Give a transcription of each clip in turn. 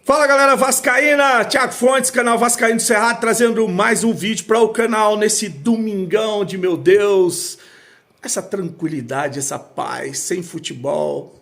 Fala galera vascaína, Thiago Fontes, canal Vascaíno do Cerrado, trazendo mais um vídeo para o canal nesse domingão de meu Deus. Essa tranquilidade, essa paz, sem futebol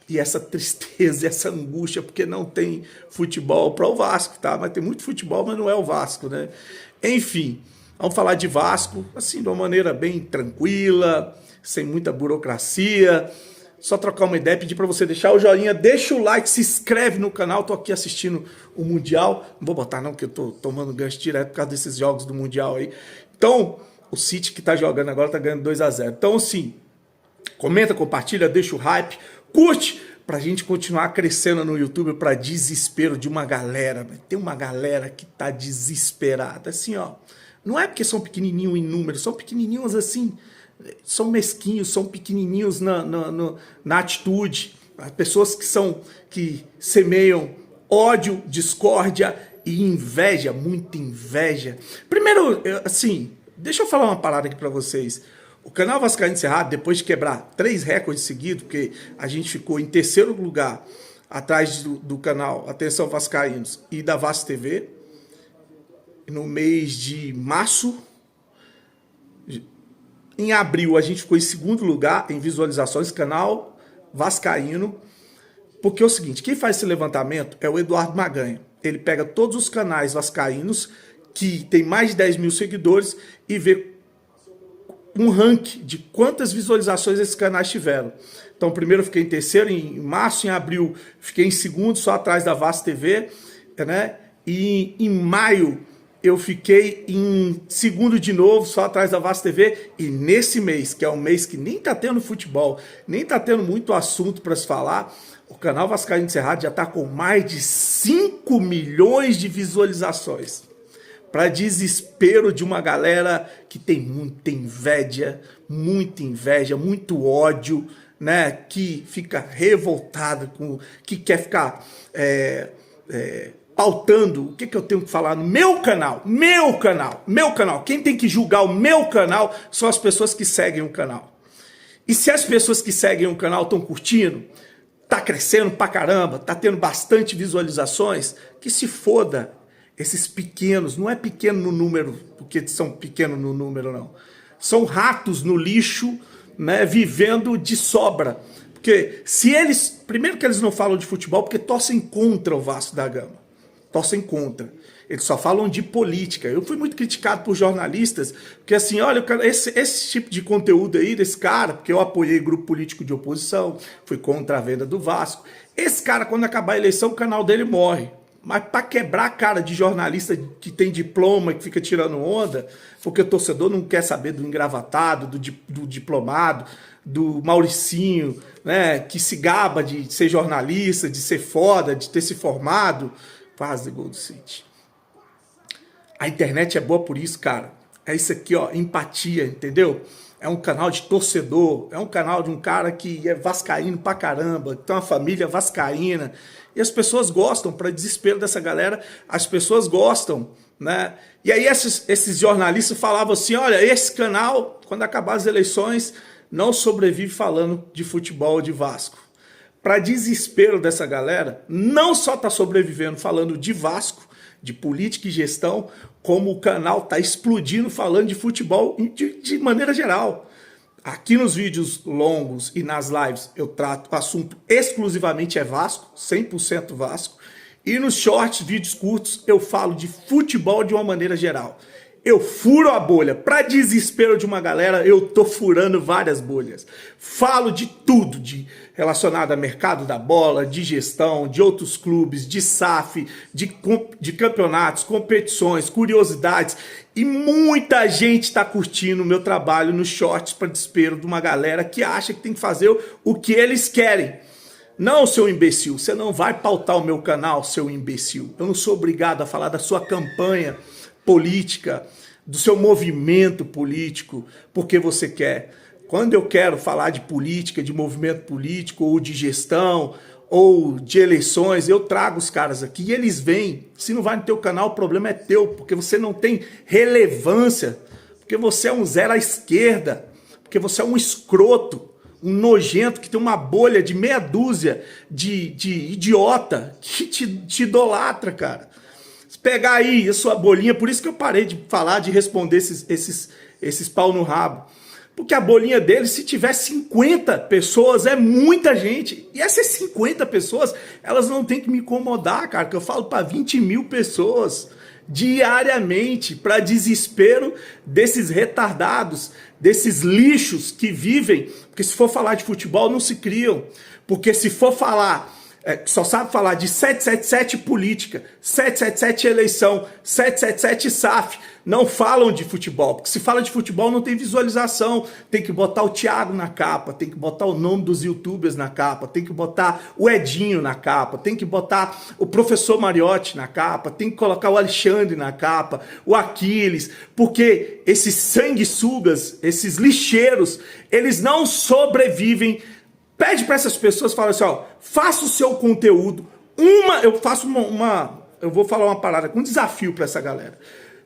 e essa tristeza, essa angústia, porque não tem futebol para o Vasco, tá? Mas tem muito futebol, mas não é o Vasco, né? Enfim, vamos falar de Vasco, assim, de uma maneira bem tranquila, sem muita burocracia. Só trocar uma ideia, pedir para você deixar o joinha, deixa o like, se inscreve no canal. Tô aqui assistindo o Mundial. Não vou botar não, porque eu tô tomando gancho direto por causa desses jogos do Mundial aí. Então, o City que tá jogando agora tá ganhando 2-0. Então, assim, comenta, compartilha, deixa o hype, curte, pra gente continuar crescendo no YouTube para desespero de uma galera. Tem uma galera que tá desesperada, assim, ó. Não é porque são pequenininhos em número, são pequenininhos assim... São mesquinhos, são pequenininhos na atitude. As pessoas que semeiam ódio, discórdia e inveja, muita inveja. Primeiro, assim, deixa eu falar uma parada aqui para vocês. O canal Vascaíno do Cerrado, depois de quebrar 3 recordes seguidos, porque a gente ficou em terceiro lugar atrás do canal Atenção Vascaínos e da Vasco TV, no mês de março. Em abril, a gente ficou em segundo lugar em visualizações, canal Vascaíno. Porque é o seguinte, quem faz esse levantamento é o Eduardo Maganha. Ele pega todos os canais vascaínos que tem mais de 10 mil seguidores e vê um ranking de quantas visualizações esses canais tiveram. Então, primeiro eu fiquei em terceiro, em março, em abril fiquei em segundo, só atrás da Vasco TV, né? E em maio eu fiquei em segundo de novo, só atrás da Vasco TV, e nesse mês, que é um mês que nem tá tendo futebol, nem tá tendo muito assunto para se falar, o canal Vascaíno do Cerrado já tá com mais de 5 milhões de visualizações. Para desespero de uma galera que tem muita inveja, muito ódio, né? Que fica revoltada, que quer ficar... pautando o que eu tenho que falar no meu canal. Quem tem que julgar o meu canal são as pessoas que seguem o canal. E se as pessoas que seguem o canal estão curtindo, tá crescendo pra caramba, tá tendo bastante visualizações, que se foda esses pequenos. Não é pequeno no número, porque são pequenos no número, não. São ratos no lixo, né, vivendo de sobra. Porque se eles... Primeiro que eles não falam de futebol, porque torcem contra o Vasco da Gama. Torcem contra. Eles só falam de política. Eu fui muito criticado por jornalistas, porque assim, olha, esse tipo de conteúdo aí desse cara, porque eu apoiei grupo político de oposição, fui contra a venda do Vasco. Esse cara, quando acabar a eleição, o canal dele morre. Mas para quebrar a cara de jornalista que tem diploma, que fica tirando onda, porque o torcedor não quer saber do engravatado, do diplomado, do Mauricinho, né, que se gaba de ser jornalista, de ser foda, de ter se formado, quase gol do City. A internet é boa por isso, cara. É isso aqui, ó, empatia, entendeu? É um canal de torcedor, é um canal de um cara que é vascaíno pra caramba, que tem uma família vascaína. E as pessoas gostam, para desespero dessa galera, as pessoas gostam, né? E aí esses jornalistas falavam assim, olha, esse canal, quando acabar as eleições, não sobrevive falando de futebol ou de Vasco. Para desespero dessa galera, não só está sobrevivendo falando de Vasco, de política e gestão, como o canal está explodindo falando de futebol de maneira geral. Aqui nos vídeos longos e nas lives eu trato o assunto exclusivamente é Vasco, 100% Vasco. E nos shorts, vídeos curtos, eu falo de futebol de uma maneira geral. Eu furo a bolha. Para desespero de uma galera, eu tô furando várias bolhas. Falo de tudo, relacionado ao mercado da bola, de gestão, de outros clubes, de SAF, de campeonatos, competições, curiosidades. E muita gente está curtindo o meu trabalho nos shorts para desespero de uma galera que acha que tem que fazer o que eles querem. Não, seu imbecil, você não vai pautar o meu canal, seu imbecil. Eu não sou obrigado a falar da sua campanha política, do seu movimento político, porque você quer. Quando eu quero falar de política, de movimento político, ou de gestão, ou de eleições, eu trago os caras aqui e eles vêm. Se não vai no teu canal, o problema é teu, porque você não tem relevância, porque você é um zero à esquerda, porque você é um escroto, um nojento que tem uma bolha de meia dúzia de idiota que te idolatra, cara. Se pegar aí a sua bolinha, por isso que eu parei de falar, de responder esses pau no rabo. Porque a bolinha dele, se tiver 50 pessoas, é muita gente. E essas 50 pessoas, elas não tem que me incomodar, cara, que eu falo para 20 mil pessoas diariamente, para desespero desses retardados, desses lixos que vivem. Porque se for falar de futebol, não se criam. Porque se for falar... só sabe falar de 777 política, 777 eleição, 777 SAF. Não falam de futebol, porque se fala de futebol não tem visualização. Tem que botar o Thiago na capa, tem que botar o nome dos youtubers na capa, tem que botar o Edinho na capa, tem que botar o professor Mariotti na capa, tem que colocar o Alexandre na capa, o Aquiles, porque esses sanguessugas, esses lixeiros, eles não sobrevivem. Pede para essas pessoas, fala assim, ó, faça o seu conteúdo. Eu vou falar uma parada, um desafio para essa galera.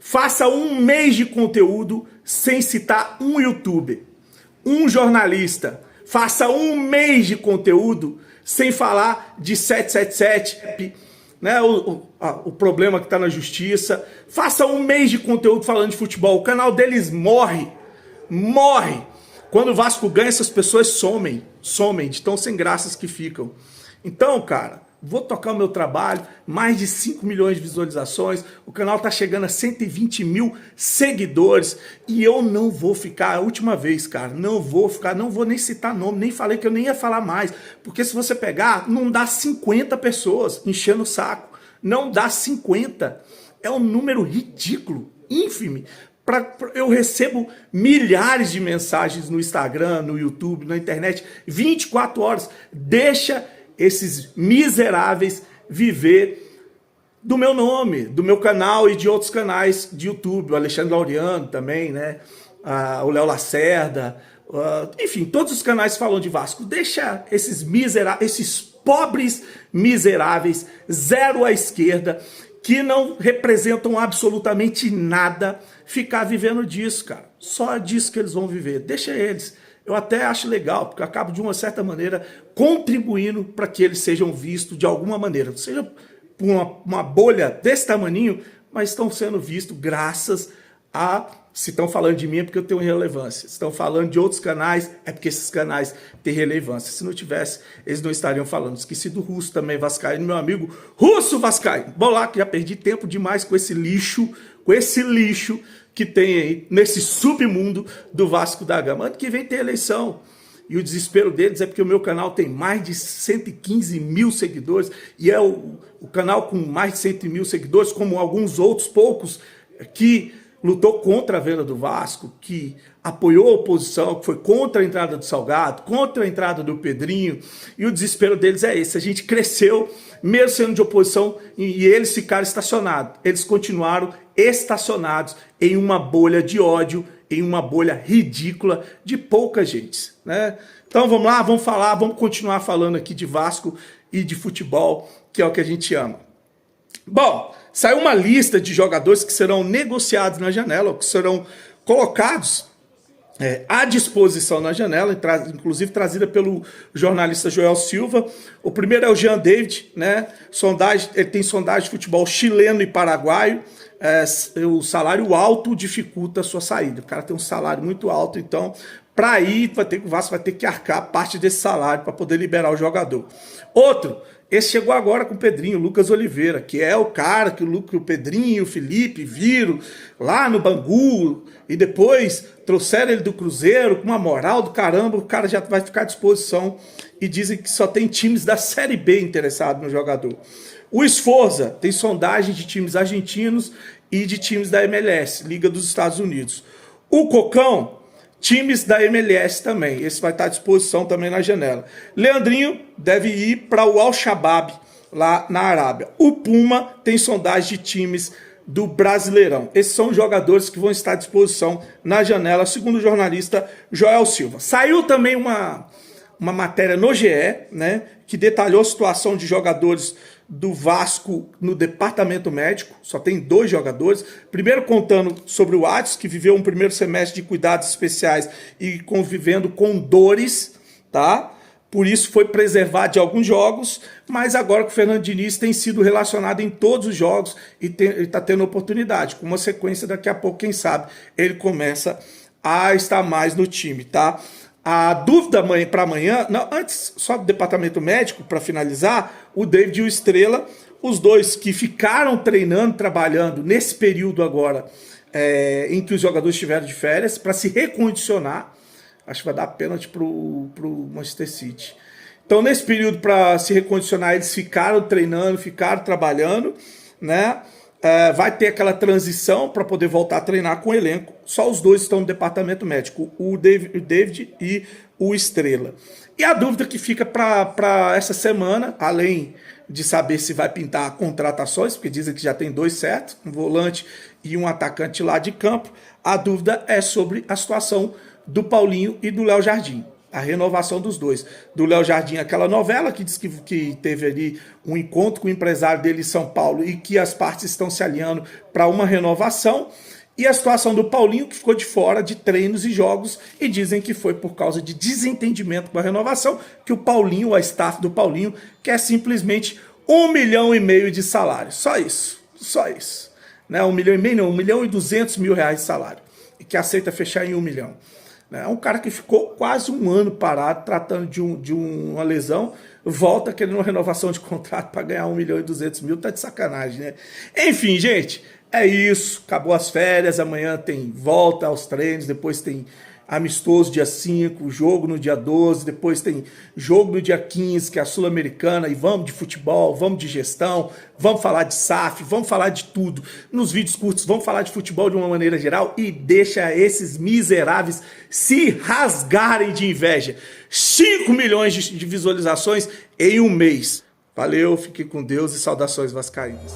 Faça um mês de conteúdo sem citar um youtuber, um jornalista. Faça um mês de conteúdo sem falar de 777, né, o problema que está na justiça. Faça um mês de conteúdo falando de futebol. O canal deles morre. Quando o Vasco ganha, essas pessoas somem de tão sem graças que ficam. Então, cara, vou tocar o meu trabalho, mais de 5 milhões de visualizações, o canal tá chegando a 120 mil seguidores, e eu não vou ficar, a última vez, cara, não vou nem citar nome, nem falei que eu nem ia falar mais, porque se você pegar, não dá 50 pessoas enchendo o saco, não dá 50, é um número ridículo, ínfimo. Eu recebo milhares de mensagens no Instagram, no YouTube, na internet, 24 horas. Deixa esses miseráveis viver do meu nome, do meu canal e de outros canais de YouTube. O Alexandre Laureano também, né? O Léo Lacerda, enfim, todos os canais falam de Vasco. Deixa esses miseráveis, esses pobres miseráveis, zero à esquerda, que não representam absolutamente nada, ficar vivendo disso, cara. Só disso que eles vão viver. Deixa eles. Eu até acho legal, porque eu acabo, de uma certa maneira, contribuindo para que eles sejam vistos de alguma maneira. Seja por uma bolha desse tamaninho, mas estão sendo vistos graças a... Se estão falando de mim é porque eu tenho relevância. Se estão falando de outros canais, é porque esses canais têm relevância. Se não tivesse, eles não estariam falando. Esqueci do Russo também, vascaíno, meu amigo Russo Vascaíno. Bom lá, que já perdi tempo demais com esse lixo que tem aí nesse submundo do Vasco da Gama. Ano que vem tem eleição. E o desespero deles é porque o meu canal tem mais de 115 mil seguidores. E é o canal com mais de 100 mil seguidores, como alguns outros poucos que... lutou contra a venda do Vasco, que apoiou a oposição, que foi contra a entrada do Salgado, contra a entrada do Pedrinho, e o desespero deles é esse. A gente cresceu, mesmo sendo de oposição, e eles ficaram estacionados. Eles continuaram estacionados em uma bolha de ódio, em uma bolha ridícula de pouca gente, né? Então vamos lá, vamos continuar falando aqui de Vasco e de futebol, que é o que a gente ama. Bom, saiu uma lista de jogadores que serão negociados na janela, ou que serão colocados à disposição na janela, inclusive trazida pelo jornalista Joel Silva. O primeiro é o Jean David, né? Ele tem sondagem de futebol chileno e paraguaio. O salário alto dificulta a sua saída. O cara tem um salário muito alto, então para ir, o Vasco vai ter que arcar parte desse salário para poder liberar o jogador. Outro, esse chegou agora com o Pedrinho, Lucas Oliveira, que é o cara que o Pedrinho, o Felipe viram lá no Bangu, e depois trouxeram ele do Cruzeiro com uma moral do caramba. O cara já vai ficar à disposição, e dizem que só tem times da Série B interessados no jogador. O Sforza tem sondagem de times argentinos e de times da MLS, Liga dos Estados Unidos. O Cocão, times da MLS também. Esse vai estar à disposição também na janela. Leandrinho deve ir para o Al-Shabaab, lá na Arábia. O Puma tem sondagem de times do Brasileirão. Esses são os jogadores que vão estar à disposição na janela, segundo o jornalista Joel Silva. Saiu também uma matéria no GE, né, que detalhou a situação de jogadores do Vasco no departamento médico. Só tem 2 jogadores. Primeiro contando sobre o Adson, que viveu um primeiro semestre de cuidados especiais e convivendo com dores, tá? Por isso foi preservado de alguns jogos, mas agora que o Fernando Diniz tem sido relacionado em todos os jogos e está tendo oportunidade. Com uma sequência, daqui a pouco, quem sabe, ele começa a estar mais no time, tá? A dúvida para amanhã, não, antes, só do departamento médico, para finalizar, o David e o Estrela, os dois que ficaram treinando, trabalhando nesse período agora, em que os jogadores estiveram de férias, para se recondicionar. Acho que vai dar pênalti pro Manchester City. Então, nesse período, para se recondicionar, eles ficaram treinando, ficaram trabalhando, né? Vai ter aquela transição para poder voltar a treinar com o elenco. Só os dois estão no departamento médico, o David e o Estrela. E a dúvida que fica para essa semana, além de saber se vai pintar contratações, porque dizem que já tem 2 certos, um volante e um atacante lá de campo, a dúvida é sobre a situação do Paulinho e do Léo Jardim, a renovação dos dois. Do Léo Jardim, aquela novela que diz que teve ali um encontro com o empresário dele em São Paulo e que as partes estão se alinhando para uma renovação. E a situação do Paulinho, que ficou de fora de treinos e jogos, e dizem que foi por causa de desentendimento com a renovação, que o Paulinho, a staff do Paulinho, quer simplesmente 1,5 milhão de salário. Só isso, só isso. Né? 1,5 milhão não, 1.200.000 de salário. E que aceita fechar em 1 milhão. É um cara que ficou quase um ano parado, tratando de uma lesão, volta querendo uma renovação de contrato para ganhar 1.200.000, tá de sacanagem, né? Enfim, gente, é isso, acabou as férias, amanhã tem volta aos treinos, depois tem amistoso dia 5, jogo no dia 12, depois tem jogo no dia 15, que é a Sul-Americana, e vamos de futebol, vamos de gestão, vamos falar de SAF, vamos falar de tudo. Nos vídeos curtos, vamos falar de futebol de uma maneira geral e deixa esses miseráveis se rasgarem de inveja. 5 milhões de visualizações em um mês. Valeu, fique com Deus e saudações vascaínas.